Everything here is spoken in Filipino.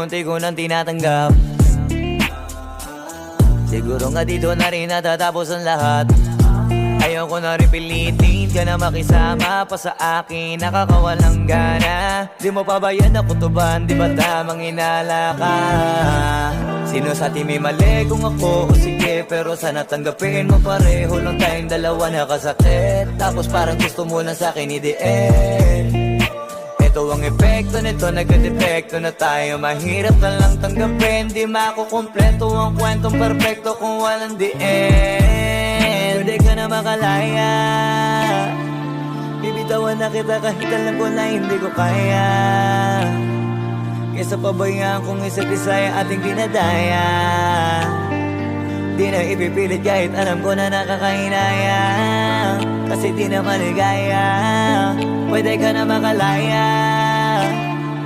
unti-unti ko nang tinatanggap. Siguro nga dito na rin natatapos ang lahat. Ayoko na rin pilitin ka na makisama pa sa akin, nakakawalang gana. Di mo pa ba yan nakutuban, di ba tamang inala ka? Sino sa atin may mali kung ako o sige, pero sana tanggapin mo pareho lang tayong dalawa nakasakit. Tapos parang gusto mo lang sa akin i-end. Ito ang epekto nito, nagka-depekto na tayo. Mahirap na lang tanggapin, di makukumpleto ang kwentong perfecto kung walang the end. Pwede ka na makalaya, bibitawan na kita kahit alam ko na hindi ko kaya. Kesa pabayaan kung isa't isa yung ating dinadaya. Di na ipipilit kahit alam ko na nakakahinaya, kasi di na maligaya. Pwede ka na makalaya,